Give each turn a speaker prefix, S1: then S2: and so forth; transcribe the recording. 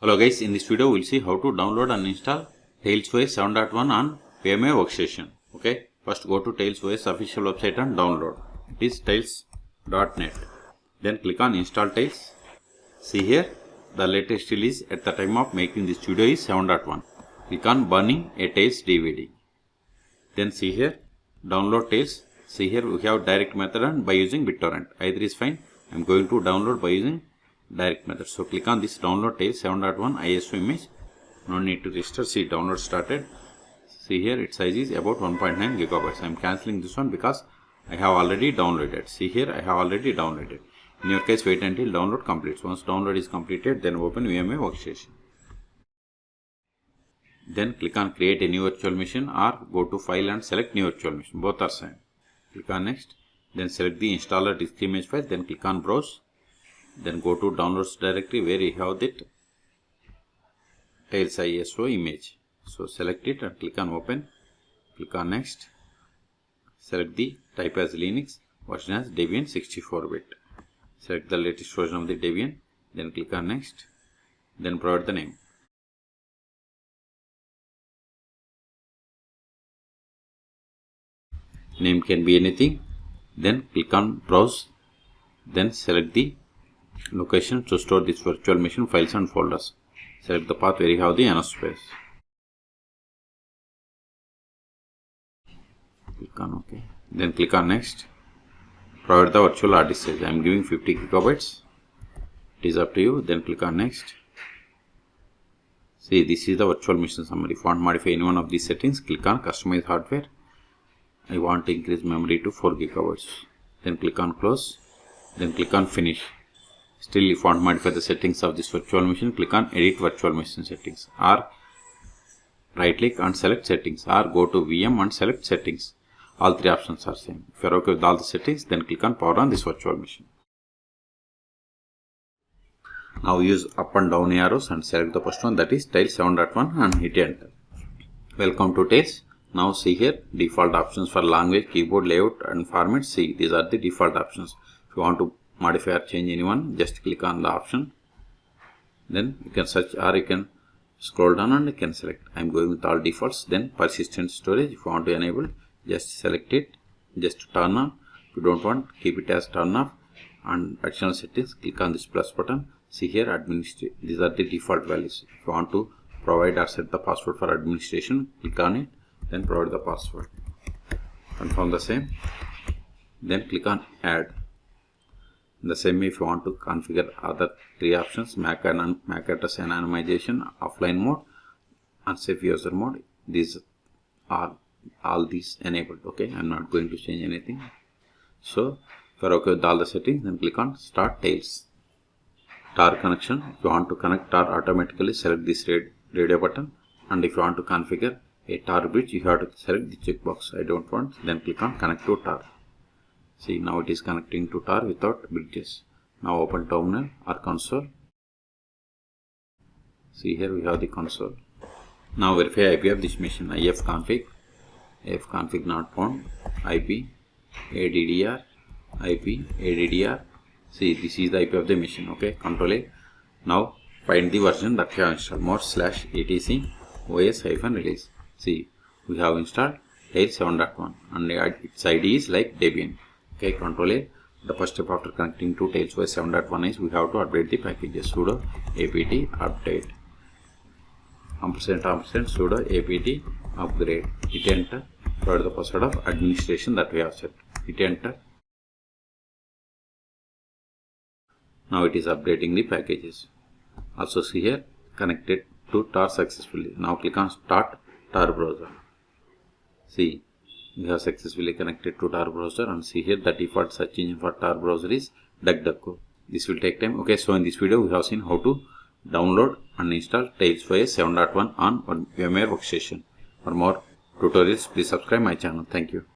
S1: Hello guys, in this video we'll see how to download and install TailsOS 7.1 on VMware workstation. Okay, first go to TailsOS official website and download. It is tails.net. Then click on install Tails. See here, the latest release at the time of making this video is 7.1. Click on burning a Tails DVD. Then see here, download Tails. See here we have direct method and by using BitTorrent. Either is fine. I am going to download by using direct method. So click on this download Tails 7.1 ISO image. No need to register. See, download started. See here its size is about 1.9 gigabytes. I am cancelling this one because I have already downloaded. See here I have already downloaded. In your case wait until download completes. Once download is completed then open VMware workstation. Then click on create a new virtual machine or go to file and select new virtual machine. Both are same. Click on next. Then select the installer disk image file. Then click on browse. Then go to downloads directory where you have that Tails ISO image. So select it and click on open. Click on next. Select the type as Linux, version as Debian 64-bit. Select the latest version of the Debian. Then click on next. Then provide the name. Name can be anything. Then click on browse. Then select the location to store this virtual machine files and folders. Select the path where you have the enough space. Click on OK. Then click on next. Provide the virtual hard disk size. I am giving 50 gigabytes. It is up to you. Then click on next. See, this is the virtual machine summary. If you want to modify any one of these settings, click on customize hardware. I want to increase memory to 4 gigabytes. Then click on close. Then click on finish. Still, if you want to modify the settings of this virtual machine, click on edit virtual machine settings or right click and select settings or go to VM and select settings. All three options are same. If you are okay with all the settings, then click on power on this virtual machine. Now use up and down arrows and select the first one, that is Tails 7.1, and hit enter. Welcome to Tails. Now see here default options for language, keyboard layout and format. See, these are the default options. If you want to modify or change anyone, just click on the option. Then you can search or you can scroll down and you can select. I am going with all defaults. Then persistent storage, if you want to enable, just select it, just turn on. If you don't want, keep it as turn off. And additional settings, click on this plus button. See here administration, these are the default values. If you want to provide or set the password for administration, click on it, then provide the password. Confirm the same. Then click on add. In the same way, if you want to configure other three options, MAC address anonymization, offline mode, unsafe user mode, these are all these enabled. Okay, I'm not going to change anything. So if you're okay with all the settings, then click on start Tails. Tar connection, if you want to connect tar automatically, select this radio button, and if you want to configure a tar bridge, you have to select the checkbox. I don't want, then click on connect to tar. See, now it is connecting to tar without bridges. Now open terminal or console. See here we have the console. Now verify IP of this machine. ifconfig not found, IP, ADDR, IP, ADDR. See, this is the IP of the machine. Okay, Control A. Now find the version that you have installed. more/etc OS-release. See, we have installed Tails 7.1 and its ID is like Debian. Okay, Control A. The first step after connecting to TailsOS 7.1 is we have to update the packages. Sudo apt update. & sudo apt upgrade. Hit enter. Provide the password of administration that we have set. Hit enter. Now it is updating the packages. Also see here connected to tar successfully. Now click on start tar browser. See, we have successfully connected to tar browser, and see here the default search engine for tar browser is DuckDuckGo. This will take time. Okay, so in this video we have seen how to download and install TailsOS 7.1 on VMware workstation. For more tutorials, please subscribe my channel. Thank you.